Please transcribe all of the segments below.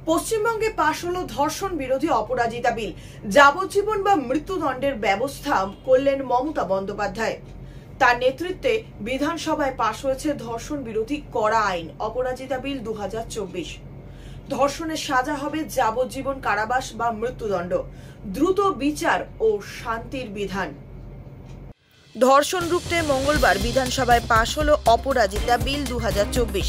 পশ্চিমবঙ্গে পাশ হলো ধর্ষণ বিরোধী অপরাজিতা বিল। যাবজ্জীবন বা মৃত্যুদণ্ডের ব্যবস্থা করলেন মমতা বন্দ্যোপাধ্যায়। তার নেতৃত্বে বিধানসভায় পাশ হয়েছে ধর্ষণ বিরোধী কড়া আইন অপরাজিতা বিল 2024। ধর্ষণের সাজা হবে যাবজ্জীবন কারাবাস বা মৃত্যুদণ্ড, দ্রুত বিচার ও শান্তির বিধান। ধর্ষণ রুখতে মঙ্গলবার বিধানসভায় পাশ হলো অপরাজিতা বিল 2024।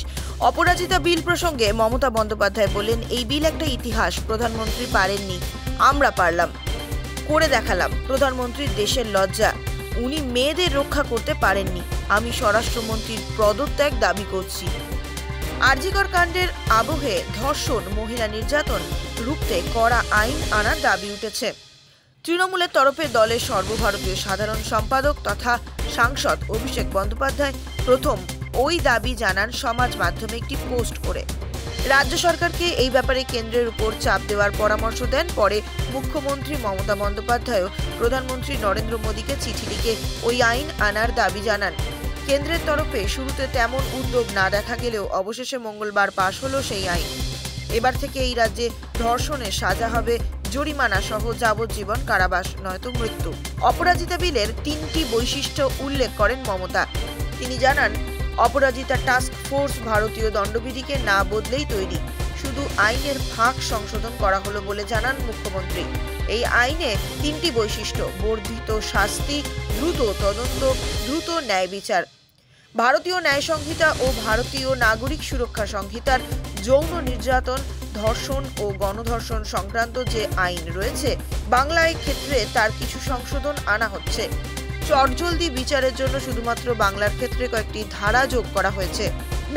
অপরাজিতা বিল প্রসঙ্গে মমতা বন্দ্যোপাধ্যায় বলেন, এই বিল একটা ইতিহাস। প্রধানমন্ত্রী পারেননি, আমরা পারলাম, করে দেখালাম। প্রধানমন্ত্রীর দেশের লজ্জা, উনি মেয়েদের রক্ষা করতে পারেননি। আমি স্বরাষ্ট্রমন্ত্রীর পদত্যাগ দাবি করছি। আরজিকর কাণ্ডের আবহে ধর্ষণ, মহিলা নির্যাতন রুখতে কড়া আইন আনার দাবি উঠেছে। তৃণমূলের তরফে দলের সর্বভারতীয় সাধারণ সম্পাদক তথা সাংসদ অভিষেক বন্দ্যোপাধ্যায় প্রথম ওই দাবি জানান সমাজ মাধ্যমে একটি পোস্ট করে। রাজ্য সরকারকে এই ব্যাপারে কেন্দ্রের উপর চাপ দেওয়ার পরামর্শ দেন। পরে মুখ্যমন্ত্রী মমতা বন্দ্যোপাধ্যায়ও প্রধানমন্ত্রী নরেন্দ্র মোদীকে চিঠি লিখে ওই আইন আনার দাবি জানান। কেন্দ্রের তরফে শুরুতে তেমন উদ্যোগ না দেখা গেলেও অবশেষে মঙ্গলবার পাশ হলো সেই আইন। এবার থেকে এই রাজ্যে ধর্ষণের সাজা হবে জরিমানা সহ যাবজ্জীবন কারাবাস নয়তো মৃত্যু। অপরাজিতা বিলের 3টি বৈশিষ্ট্য উল্লেখ করেন মমতা। তিনি জানান, অপরাজিতা টাস্ক ফোর্স ভারতীয় দণ্ডবিধিকে না বদলেই তৈরি, শুধু আইনের ফাঁক সংশোধন করা হলো বলে জানান মুখ্যমন্ত্রী। এই আইনে 3টি বৈশিষ্ট্য: বর্ধিত শাস্তি, দ্রুত তদন্ত, দ্রুত ন্যায় বিচার। ভারতীয় ন্যায় সংহিতা ও ভারতীয় নাগরিক সুরক্ষা সংহিতার যৌন নির্যাতন, ধর্ষণ ও গণধর্ষণ সংক্রান্ত যে আইন রয়েছে, বাংলায় ক্ষেত্রে তার কিছু সংশোধন আনা হচ্ছে। চটজলদি বিচারের জন্য শুধুমাত্র বাংলার ক্ষেত্রে কয়েকটি ধারা যোগ করা হয়েছে।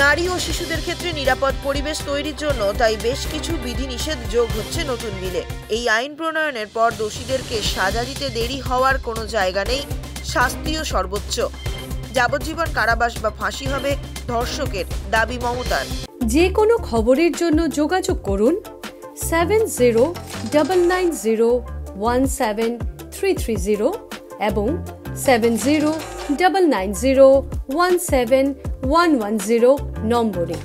নারী ও শিশুদের ক্ষেত্রে নিরাপদ পরিবেশ তৈরির জন্য তাই বেশ কিছু বিধিনিষেধ যোগ হচ্ছে নতুন বিলে। এই আইন প্রণয়নের পর দোষীদেরকে সাজা দিতে দেরি হওয়ার কোনো জায়গা নেই। শাস্তিও সর্বোচ্চ, যাবজ্জীবন কারাবাস বা ফাঁসি হবে ধর্ষকের, দাবি মমতার। যে কোনো খবরের জন্য যোগাযোগ করুন 7099017330 এবং 7099017110 নম্বরে।